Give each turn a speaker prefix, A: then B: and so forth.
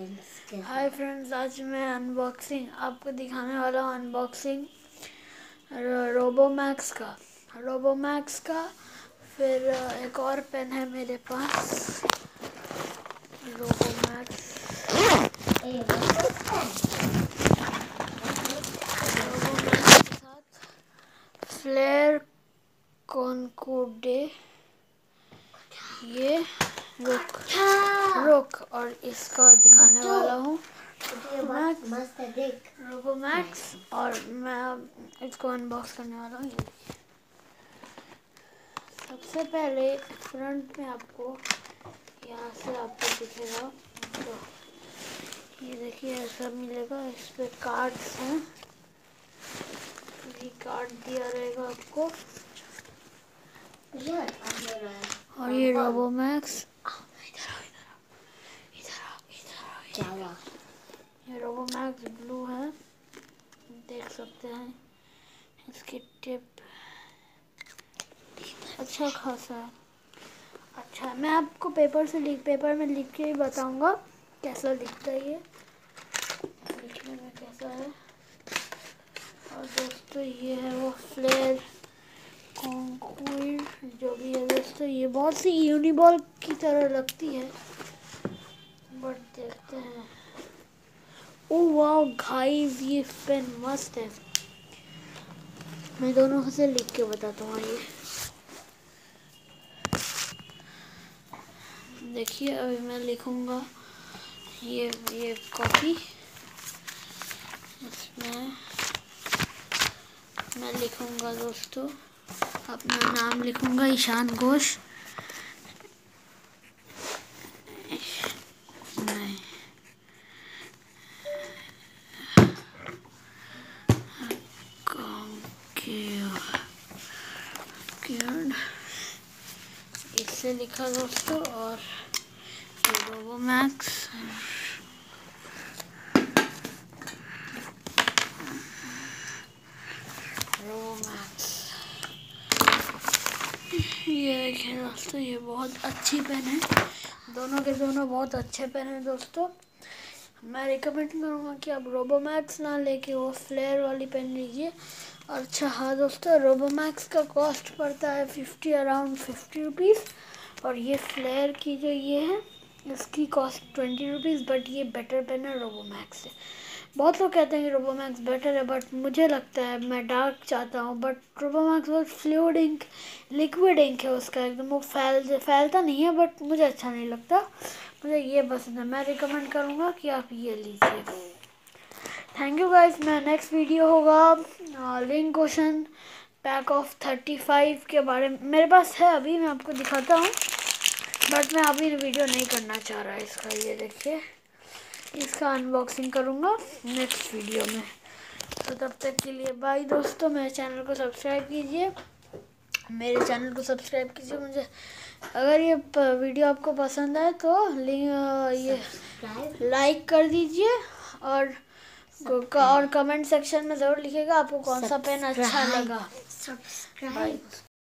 A: Hi friends, आज मैं unboxing आपको दिखाने वाला हूँ। अनबॉक्सिंग रोबोमैक्स का। फिर एक और पेन है मेरे पास, रोबोमैक्स के साथ फ्लेर कॉन्कोर्डे। ये रुक और इसका दिखाने वाला हूँ रोबोमैक्स, और मैं इसको अनबॉक्स करने वाला हूँ। सबसे पहले फ्रंट में आपको यहाँ से आपको दिखेगा, तो ये देखिए ऐसा मिलेगा। इस पे कार्ड्स हैं, ये कार्ड दिया रहेगा आपको। और ये रोबोमैक्स, ये रोबोमैक्स ब्लू है, देख सकते हैं। इसकी टिप अच्छा खासा है। अच्छा, मैं आपको पेपर में लिख के ही बताऊंगा कैसा दिखता है, ये दिखने में कैसा है। और दोस्तों ये है वो फ्लेर कॉन्कोर्ड जो भी है दोस्तों। ये बहुत सी यूनिबॉल की तरह लगती है, बट देखते हैं। ओह वाओ गाइस, ये पेन मस्त है। मैं दोनों से लिख के बताता हूँ। ये देखिए, अभी मैं लिखूंगा ये कॉपी। इसमें मैं लिखूंगा दोस्तों, अपना नाम लिखूंगा, ईशान घोष। नहीं, इससे लिखा दोस्तों। और रोबोमैक्स, ये देखिए दोस्तों, ये बहुत अच्छी पेन है। दोनों के दोनों बहुत अच्छे पेन हैं दोस्तों। मैं रिकमेंड करूँगा कि आप रोबोमैक्स ना लेके वो फ्लेयर वाली पेन लीजिए। और अच्छा हाँ दोस्तों, रोबोमैक्स का कॉस्ट पड़ता है अराउंड 50 रुपीज़। और ये फ्लेयर की जो ये है, इसकी कॉस्ट 20 रुपीज़। बट ये बेटर पेन है रोबोमैक्स से। बहुत लोग कहते हैं कि रोबोमैक्स बेटर है, बट मुझे लगता है, मैं डार्क चाहता हूँ। बट रोबोमैक्स बहुत फ्लूइड इंक, लिक्विड इंक है उसका, एकदम वो फैलता नहीं है। बट मुझे अच्छा नहीं लगता, मुझे ये पसंद है। मैं रिकमेंड करूँगा कि आप ये लीजिए। Thank you guys. मैं नेक्स्ट वीडियो होगा लिंक क्वेश्चन पैक ऑफ 35 के बारे में मेरे पास है, अभी मैं आपको दिखाता हूँ। बट मैं अभी वीडियो नहीं करना चाह रहा इसका। ये देखिए, इसका अनबॉक्सिंग करूँगा नेक्स्ट वीडियो में। तो तब तक के लिए बाय दोस्तों। मेरे चैनल को सब्सक्राइब कीजिए, मुझे अगर ये वीडियो आपको पसंद आए तो ये लाइक कर दीजिए। और कमेंट सेक्शन में ज़रूर लिखिएगा आपको कौन सा पेन अच्छा लगा।